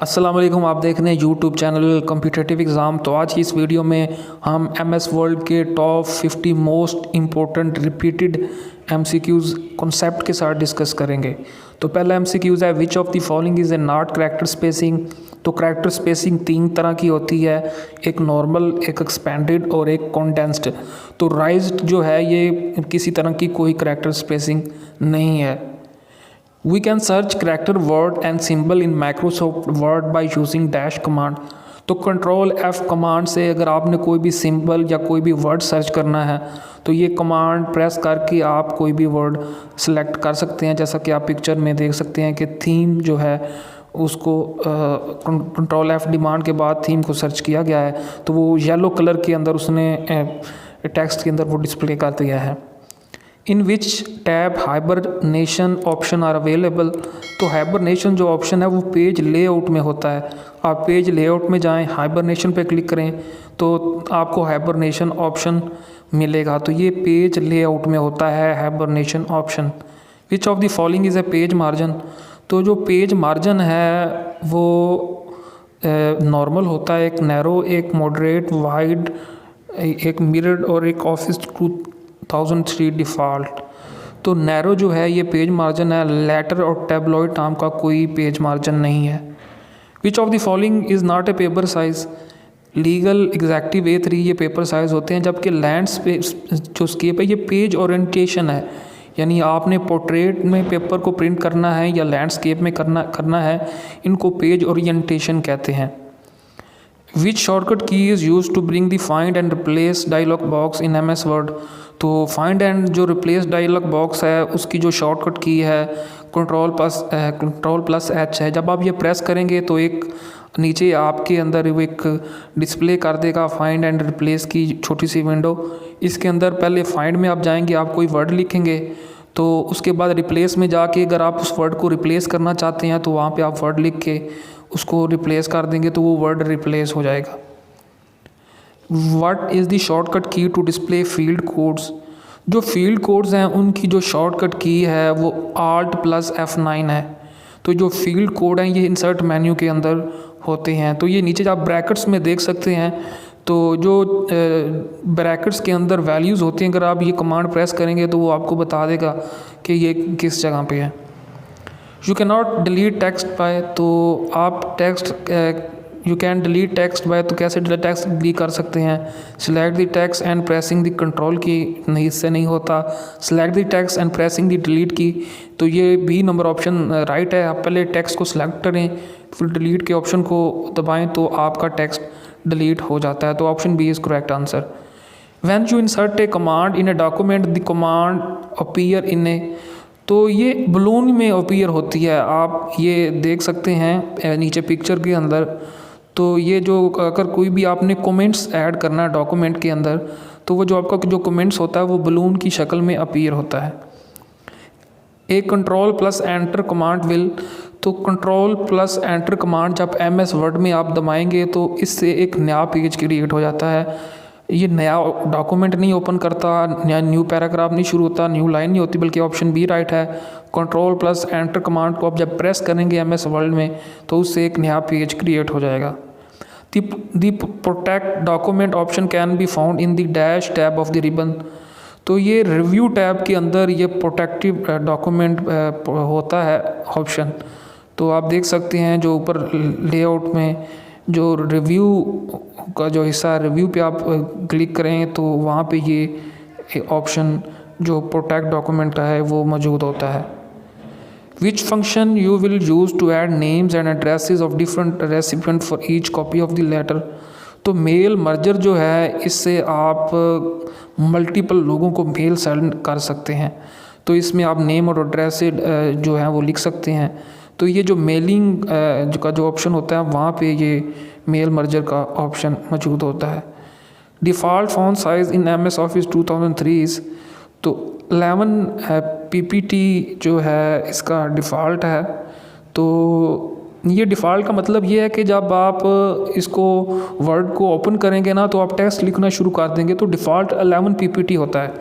अस्सलाम वालेकुम। आप देख रहे हैं यूट्यूब चैनल कॉम्पिटिटिव एग्ज़ाम। तो आज की इस वीडियो में हम एमएस वर्ल्ड के top 50 most important repeated MCQs concept के साथ डिस्कस करेंगे। तो पहला एमसीक्यूज़ है which of the following is a not character spacing. तो करैक्टर स्पेसिंग तीन तरह की होती है, एक नॉर्मल, एक एक्सपेंडेड और एक कॉन्डेंस्ड। तो राइज्ड जो है ये किसी तरह की कोई करैक्टर स्पेसिंग नहीं है। We can search character word and symbol in Microsoft Word by using dash command। तो कंट्रोल F कमांड से अगर आपने कोई भी सिंबल या कोई भी वर्ड सर्च करना है तो ये कमांड प्रेस करके आप कोई भी वर्ड सेलेक्ट कर सकते हैं। जैसा कि आप पिक्चर में देख सकते हैं कि थीम जो है उसको कंट्रोल F डिमांड के बाद थीम को सर्च किया गया है तो वो येलो कलर के अंदर उसने टेक्स्ट के अंदर वो डिस्प्ले कर दिया है। In which tab hibernation option are available. तो हाइबरनेशन जो ऑप्शन है वो पेज लेआउट में होता है। आप पेज लेआउट में जाएं, हाइबरनेशन पे क्लिक करें तो आपको हाइबरनेशन ऑप्शन मिलेगा। तो ये पेज लेआउट में होता है hibernation option. Which of the following is a page margin. तो जो पेज मार्जिन है वो नॉर्मल होता है, एक नैरो, एक मॉडरेट, वाइड, एक मिरर्ड और एक ऑफिस 2003 डिफ़ॉल्ट। तो नैरो जो है ये पेज मार्जिन है, लेटर और टैबलॉइड नाम का कोई पेज मार्जिन नहीं है। Which of the following is not a paper size. Legal executive A3 ये पेपर साइज़ होते हैं, जबकि लैंडस्केप जो स्केप है ये पेज ओरिएंटेशन है। यानी आपने पोर्ट्रेट में पेपर को प्रिंट करना है या लैंडस्केप में करना है, इनको पेज ओरिएंटेशन कहते हैं। Which shortcut key is use to bring the find and replace dialog box in MS Word. तो फाइंड एंड जो रिप्लेस डायलॉग बॉक्स है उसकी जो शॉर्टकट की है कंट्रोल+H है। जब आप ये प्रेस करेंगे तो एक नीचे आपके अंदर वो एक डिस्प्ले कर देगा फाइंड एंड रिप्लेस की छोटी सी विंडो। इसके अंदर पहले फाइंड में आप जाएंगे, आप कोई वर्ड लिखेंगे तो उसके बाद रिप्लेस में जाके अगर आप उस वर्ड को रिप्लेस करना चाहते हैं तो वहाँ पे आप वर्ड लिख के उसको रिप्लेस कर देंगे तो वो वर्ड रिप्लेस हो जाएगा। व्हाट इज़ द शॉर्टकट की टू डिस्प्ले फील्ड कोड्स। जो फील्ड कोड्स हैं उनकी जो शॉर्टकट की है वो Alt+F9 है। तो जो फील्ड कोड हैं ये इंसर्ट मेन्यू के अंदर होते हैं। तो ये नीचे आप ब्रैकेट्स में देख सकते हैं, तो जो ब्रैकेट्स के अंदर वैल्यूज़ होती हैं अगर आप ये कमांड प्रेस करेंगे तो वो आपको बता देगा कि ये किस जगह पे है। You can not delete text bye. तो आप text you can delete text bye, तो कैसे टेक्स्ट डिलीट कर सकते हैं। Select the text and pressing the control की, नहीं, इससे नहीं होता। Select the text and pressing the delete की, तो ये बी नंबर ऑप्शन राइट है। आप पहले टेक्स्ट को सिलेक्ट करें फिर डिलीट के ऑप्शन को दबाएं तो आपका टेक्स्ट डिलीट हो जाता है। तो option B is correct answer. When you insert a command in a document the command appear in a. तो ये बलून में अपीयर होती है, आप ये देख सकते हैं नीचे पिक्चर के अंदर। तो ये जो अगर कोई भी आपने कमेंट्स ऐड करना है डॉक्यूमेंट के अंदर तो वो जो आपका जो कमेंट्स होता है वो बलून की शक्ल में अपीयर होता है। एक कंट्रोल+Enter कमांड विल। तो कंट्रोल+Enter कमांड जब MS वर्ड में आप दबाएंगे तो इससे एक नया पेज क्रिएट हो जाता है। ये नया डॉक्यूमेंट नहीं ओपन करता, नया न्यू पैराग्राफ नहीं शुरू होता, न्यू लाइन नहीं होती, बल्कि ऑप्शन बी राइट है। कंट्रोल+Enter कमांड को आप जब प्रेस करेंगे MS वर्ड में तो उससे एक नया पेज क्रिएट हो जाएगा। The protect document option can be found in the dash tab of the ribbon. तो ये रिव्यू टैब के अंदर ये प्रोटेक्टिव डॉक्यूमेंट होता है ऑप्शन। तो आप देख सकते हैं जो ऊपर लेआउट में जो रिव्यू का जो हिस्सा है, रिव्यू पे आप क्लिक करें तो वहाँ पे ये ऑप्शन जो प्रोटेक्ट डॉक्यूमेंट का है वो मौजूद होता है। Which function you will use to add names and addresses of different recipient for each copy of the letter. तो मेल मर्जर जो है इससे आप मल्टीपल लोगों को मेल सेंड कर सकते हैं। तो इसमें आप नेम और एड्रेस जो है वो लिख सकते हैं। तो ये जो मेलिंग का जो ऑप्शन होता है वहाँ पे ये मेल मर्जर का ऑप्शन मौजूद होता है। डिफ़ॉल्ट फ़ॉन्ट साइज़ इन MS ऑफिस 2003। तो 11 PPT जो है इसका डिफ़ॉल्ट है। तो ये डिफ़ॉल्ट का मतलब ये है कि जब आप इसको वर्ड को ओपन करेंगे ना तो आप टेक्स्ट लिखना शुरू कर देंगे तो डिफ़ॉल्ट 11 PPT होता है।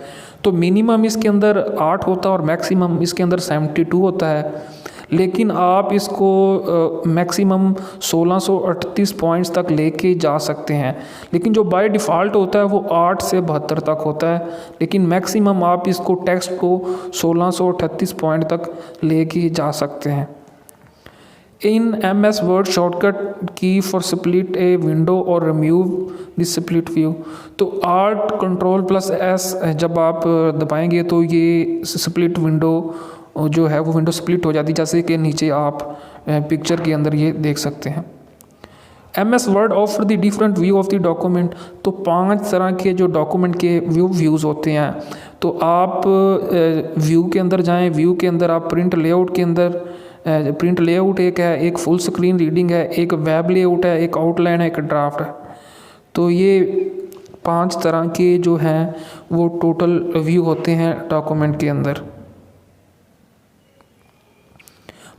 तो मिनिमम इसके अंदर 8 होता है और मैक्सिमम इसके अंदर 72 होता है। लेकिन आप इसको मैक्सिमम 1638 पॉइंट्स तक लेके जा सकते हैं। लेकिन जो बाय डिफ़ॉल्ट होता है वो 8 से 72 तक होता है, लेकिन मैक्सिमम आप इसको टेक्स्ट को 1638 पॉइंट तक लेके जा सकते हैं। इन MS वर्ड शॉर्टकट की फॉर स्प्लिट ए विंडो और रिमूव द स्प्लिट व्यू, तो Alt Ctrl+S जब आप दबाएंगे तो ये स्प्लिट विंडो जो है वो विंडो स्प्लिट हो जाती है, जैसे कि नीचे आप पिक्चर के अंदर ये देख सकते हैं। MS word offer the different view of the document, तो 5 तरह के जो डॉक्यूमेंट के व्यूज़ होते हैं। तो आप व्यू के अंदर जाएं, व्यू के अंदर आप प्रिंट लेआउट के अंदर, प्रिंट लेआउट एक है, एक फुल स्क्रीन रीडिंग है, एक वेब लेआउट है, एक आउटलाइन है, एक ड्राफ्ट है। तो ये 5 तरह के जो हैं वो टोटल व्यू होते हैं डॉक्यूमेंट के अंदर।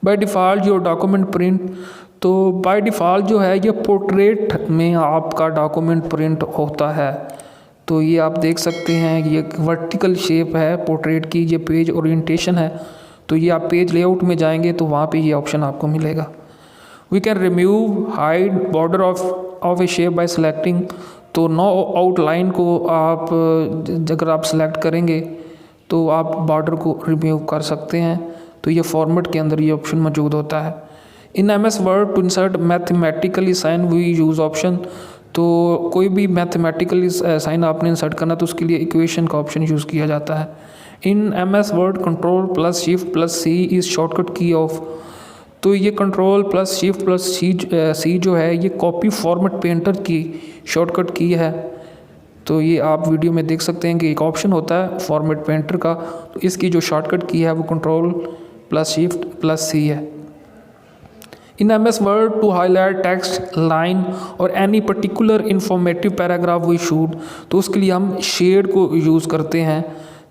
बाय डिफ़ॉल्ट जो डॉक्यूमेंट प्रिंट, तो बाय डिफ़ॉल्ट जो है ये पोर्ट्रेट में आपका डॉक्यूमेंट प्रिंट होता है। तो ये आप देख सकते हैं, ये वर्टिकल शेप है पोर्ट्रेट की, ये पेज ओरिएंटेशन है। तो ये आप पेज लेआउट में जाएंगे तो वहाँ पे ये ऑप्शन आपको मिलेगा। We can remove hide border of a shape by selecting, तो नो आउटलाइन को आप अगर आप सेलेक्ट करेंगे तो आप बॉर्डर को रिमूव कर सकते हैं। तो ये फॉर्मेट के अंदर ये ऑप्शन मौजूद होता है। In MS Word to insert mathematically sign we use option, तो कोई भी मैथमेटिकली साइन आपने इंसर्ट करना तो उसके लिए इक्वेशन का ऑप्शन यूज़ किया जाता है। In MS word Ctrl+Shift+C is shortcut की ऑफ, तो ये Ctrl+Shift+C जो है ये कॉपी फॉर्मेट पेंटर की शॉर्टकट की है। तो ये आप वीडियो में देख सकते हैं कि एक ऑप्शन होता है फॉर्मेट पेंटर का, तो इसकी जो शॉर्टकट की है वो Ctrl+Shift+C है। In MS Word to highlight text line or any particular informative paragraph we should, तो उसके लिए हम शेड को यूज़ करते हैं।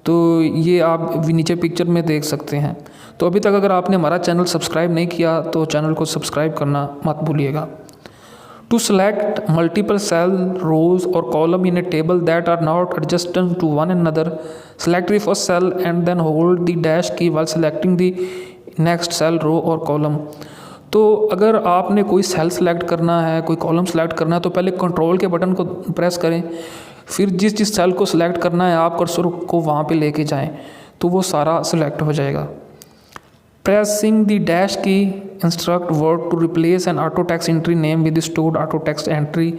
तो ये आप नीचे पिक्चर में देख सकते हैं। तो अभी तक अगर आपने हमारा चैनल सब्सक्राइब नहीं किया तो चैनल को सब्सक्राइब करना मत भूलिएगा। To select multiple cell rows or column in a table that are not adjusted to one another, select the first cell and then hold the dash key while selecting the next cell row or column. तो अगर आपने कोई cell select करना है, कोई column select करना है, तो पहले कंट्रोल के बटन को प्रेस करें, फिर जिस सेल को सिलेक्ट करना है आप कर्सर को वहाँ पे लेके जाएं तो वो सारा सिलेक्ट हो जाएगा। Pressing the dash key instruct Word to replace an auto text entry name with stored auto text entry,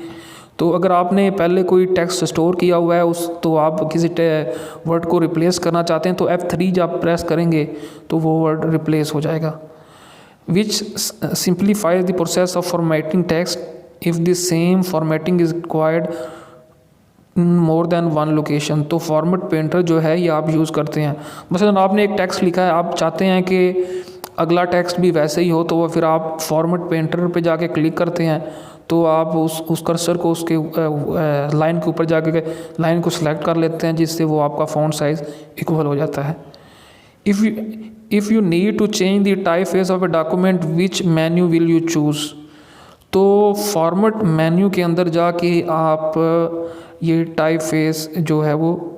तो अगर आपने पहले कोई टेक्स्ट स्टोर किया हुआ है तो आप किसी वर्ड को रिप्लेस करना चाहते हैं तो F3 जब प्रेस करेंगे तो वो वर्ड रिप्लेस हो जाएगा। Which simplifies the process of formatting text if the same formatting is required more than one location, तो फॉर्मेट पेंटर जो है ये आप यूज़ करते हैं। मसलन आपने एक टेक्स्ट लिखा है, आप चाहते हैं कि अगला टेक्स्ट भी वैसे ही हो, तो वो फिर आप फॉर्मेट पेंटर पे जाके क्लिक करते हैं, तो आप उस कर्सर को उसके लाइन के ऊपर जाके लाइन को सिलेक्ट कर लेते हैं, जिससे वो आपका फ़ॉन्ट साइज़ इक्वल हो जाता है। If you need to change the type face of a document which menu will you choose, तो फॉर्मेट मेन्यू के अंदर जाके आप ये टाइप फेस जो है वो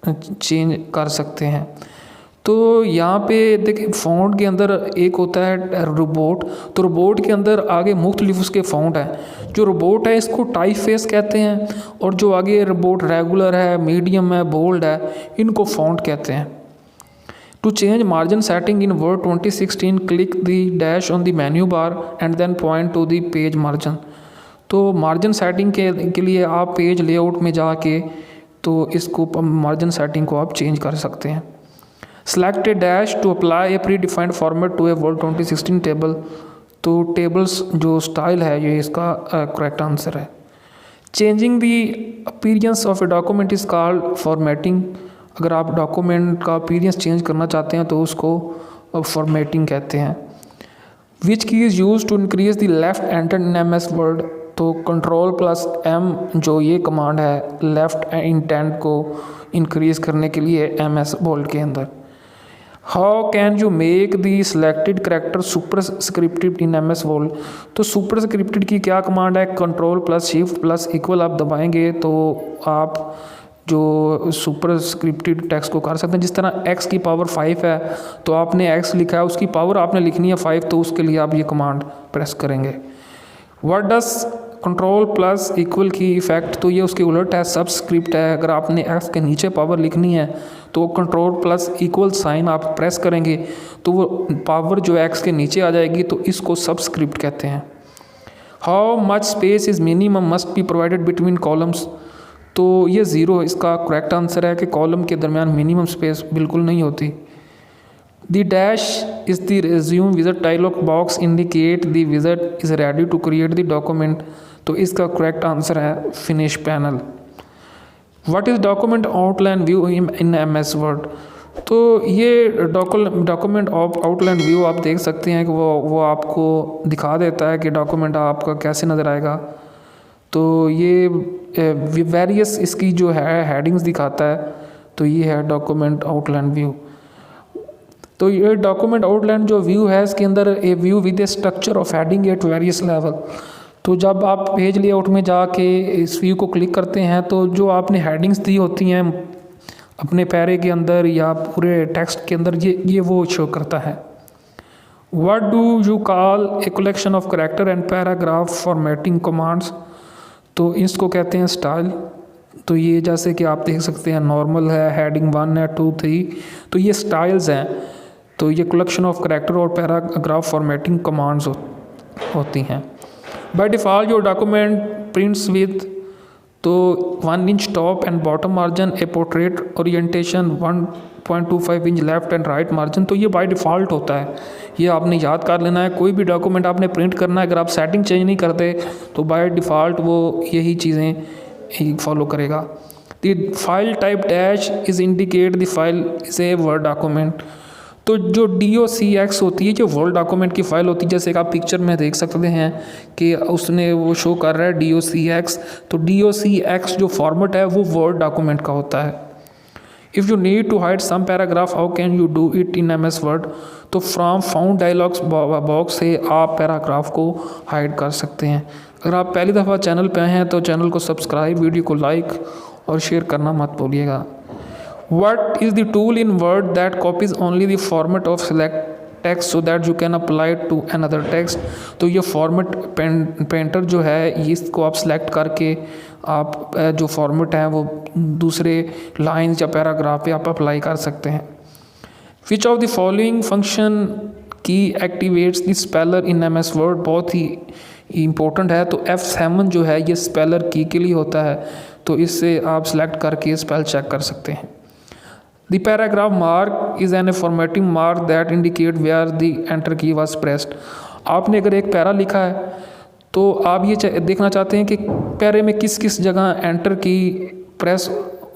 चेंज कर सकते हैं। तो यहाँ पे देखिए फ़ॉन्ट के अंदर एक होता है रोबोट, तो रोबोट के अंदर आगे मुख्तलिफ उसके फ़ॉन्ट हैं। जो रोबोट है इसको टाइप फेस कहते हैं, और जो आगे रोबोट रेगुलर है, मीडियम है, बोल्ड है, इनको फ़ॉन्ट कहते हैं। To change margin setting in Word 2016 click the dash on the menu bar and then point to the page margin, तो मार्जिन सेटिंग के लिए आप पेज लेआउट में जाके तो इसको मार्जिन सेटिंग को आप चेंज कर सकते हैं। Select a dash to apply a predefined format to a Word 2016 table, तो टेबल्स जो स्टाइल है ये इसका करेक्ट आंसर है। Changing the appearance of a document is called formatting, अगर आप डॉक्यूमेंट का अपीयरेंस चेंज करना चाहते हैं तो उसको फॉर्मेटिंग कहते हैं। Which key is use to increase the left indent in MS Word, तो Ctrl+M जो ये कमांड है लेफ़्ट इंटेंट को इंक्रीज करने के लिए MS वर्ड के अंदर। How can you make the selected character superscripted in MS Word, तो सुपरस्क्रिप्टेड की क्या कमांड है, Ctrl+Shift+= आप दबाएंगे तो आप जो सुपर स्क्रिप्टेड टेक्स्ट को कर सकते हैं। जिस तरह x की पावर 5 है तो आपने x लिखा है, उसकी पावर आपने लिखनी है 5, तो उसके लिए आप ये कमांड प्रेस करेंगे। What does control plus equal की इफेक्ट, तो ये उसके उलट है, सबस्क्रिप्ट है। अगर आपने x के नीचे पावर लिखनी है तो कंट्रोल प्लस इक्वल साइन आप प्रेस करेंगे तो वो पावर जो x के नीचे आ जाएगी, तो इसको सबस्क्रिप्ट कहते हैं। How much space is minimum must be provided between columns, तो ये 0 इसका करेक्ट आंसर है कि कॉलम के दरमियान मिनिमम स्पेस बिल्कुल नहीं होती। The dash is the resume wizard dialog box indicate the wizard is ready to create the document, तो इसका करेक्ट आंसर है finish panel. What is document outline view in MS Word, तो ये document outline view आप देख सकते हैं कि वो आपको दिखा देता है कि डॉक्यूमेंट आपका कैसे नज़र आएगा। तो ये वेरियस इसकी जो है हेडिंग्स दिखाता है, तो ये है डॉक्यूमेंट आउटलाइन व्यू। तो ये डॉक्यूमेंट आउटलाइन जो व्यू है इसके अंदर a view with a structure of heading at various level, तो जब आप पेज लेआउट में जाके इस व्यू को क्लिक करते हैं तो जो आपने हेडिंग्स दी होती हैं अपने पैरे के अंदर या पूरे टेक्स्ट के अंदर, ये वो शो करता है। What do you call a collection of character and paragraph formatting commands, तो इसको कहते हैं स्टाइल। तो ये जैसे कि आप देख सकते हैं नॉर्मल है, हेडिंग 1 है, 2, 3, तो ये स्टाइल्स हैं। तो ये कलेक्शन ऑफ करैक्टर और पैराग्राफ फॉर्मेटिंग कमांड्स होती हैं। By default your document prints with तो 1 inch top and bottom margin, A portrait orientation 1.25 inch left and right margin, तो ये बाय डिफ़ॉल्ट होता है, ये आपने याद कर लेना है। कोई भी डॉक्यूमेंट आपने प्रिंट करना है, अगर आप सेटिंग चेंज नहीं करते तो बाय डिफ़ॉल्ट वो यही चीज़ें फॉलो करेगा। The file type dash is indicate the file is a word document, तो जो DOCX होती है, जो वर्ड डॉक्यूमेंट की फ़ाइल होती है, जैसे कि आप पिक्चर में देख सकते हैं कि उसने वो शो कर रहा है DOCX, तो DOCX जो फॉर्मेट है वो वर्ड डॉक्यूमेंट का होता है। If you need to hide some paragraph how can you do it in MS Word, तो फ्रॉम फाउंड डायलॉग्स बॉक्स से आप पैराग्राफ को हाइड कर सकते हैं। अगर आप पहली दफ़ा चैनल पे आए हैं तो चैनल को सब्सक्राइब, वीडियो को लाइक और शेयर करना मत भूलिएगा। What is the tool in Word that copies only the format of select text so that you can apply it to another text, तो ये फॉर्मेट पेंटर जो है इसको आप सेलेक्ट करके आप जो फॉर्मेट है वो दूसरे लाइंस या पैराग्राफ पे आप अप्लाई कर सकते हैं। Which of the following function की activates the speller in MS word, बहुत ही इम्पोर्टेंट है। तो F7 जो है ये स्पेलर की के लिए होता है, तो इससे आप सेलेक्ट करके स्पेल चेक कर सकते हैं। The paragraph mark is an formatting mark that indicate where the enter key was pressed, आपने अगर एक पैरा लिखा है तो आप ये देखना चाहते हैं कि पैरे में किस किस जगह एंटर की प्रेस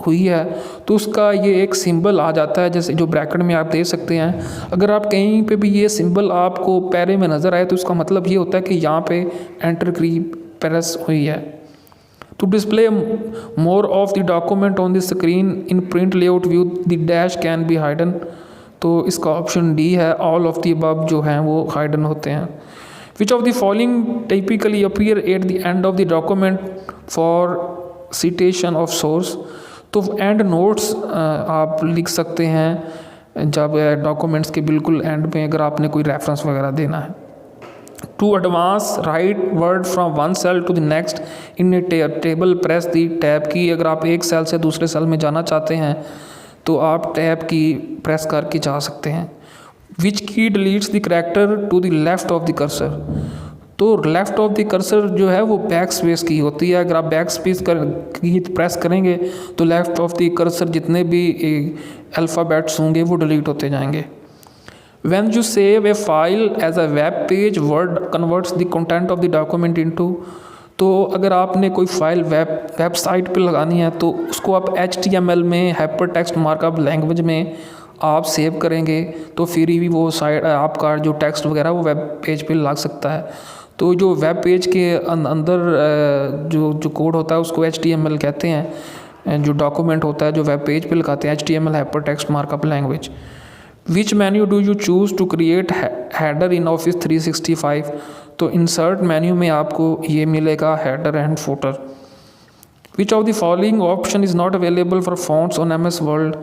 हुई है, तो उसका ये एक सिंबल आ जाता है, जैसे जो ब्रैकेट में आप देख सकते हैं। अगर आप कहीं पे भी ये सिंबल आपको पैरे में नज़र आए तो उसका मतलब ये होता है कि यहाँ पे एंटर की प्रेस हुई है। To display more of the document on the screen in print layout view, the dash can be hidden, तो इसका ऑप्शन D है। ऑल ऑफ द अबव जो हैं वो हाइडन होते हैं। Which of the following typically appear at the end of the document for citation of source, तो and notes आप लिख सकते हैं जब डॉक्यूमेंट्स के बिल्कुल एंड में अगर आपने कोई रेफरेंस वगैरह देना है। To advance write word from one cell to the next in a table press the tab की, अगर आप एक सेल से दूसरे सेल में जाना चाहते हैं तो आप टैब की प्रेस करके जा सकते हैं। Which key deletes the character to the left of the cursor, तो लेफ्ट ऑफ द कर्सर जो है वो बैक स्पेस की होती है। अगर आप बैक स्पेस की प्रेस करेंगे तो लेफ्ट ऑफ द कर्सर जितने भी अल्फ़ाबेट्स होंगे वो डिलीट होते जाएंगे। When you save a file as a web page, Word converts the content of the document into, तो अगर आपने कोई फाइल वेबसाइट पे लगानी है तो उसको आप HTML में हाइपर टेक्स्ट मार्कअप लैंग्वेज में आप सेव करेंगे तो फिर ही वो साइट आपका जो टेक्स्ट वगैरह वो वेब पेज पे लग सकता है। तो जो वेब पेज के अंदर जो कोड होता है उसको HTML कहते हैं। जो डॉक्यूमेंट होता है जो वेब पेज पे लगाते हैं HTML hyper text markup language. Which menu do you choose to create header in Office 365, तो इंसर्ट मेन्यू में आपको ये मिलेगा header and footer. Which of the following option is not available for fonts on MS world.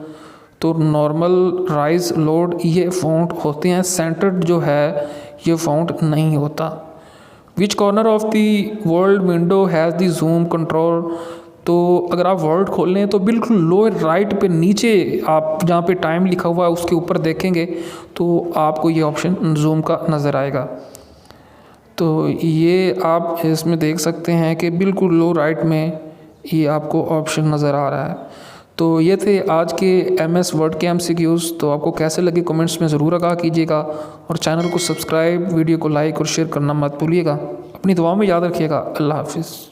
तो normal, raised, lowered ये font होते हैं, centered जो है ये फ़ॉन्ट नहीं होता। Which corner of the world window has the zoom control. तो अगर आप वर्ल्ड खोल लें तो बिल्कुल लोअर राइट पे नीचे आप जहाँ पे टाइम लिखा हुआ है उसके ऊपर देखेंगे तो आपको ये ऑप्शन जूम का नज़र आएगा। तो ये आप इसमें देख सकते हैं कि बिल्कुल लो राइट में ये आपको ऑप्शन नज़र आ रहा है। तो ये थे आज के MS वर्ड के MCQs। तो आपको कैसे लगे कमेंट्स में ज़रूर आगाह कीजिएगा और चैनल को सब्सक्राइब, वीडियो को लाइक और शेयर करना मत भूलिएगा। अपनी दुआ में याद रखिएगा। अल्लाह हाफिज़।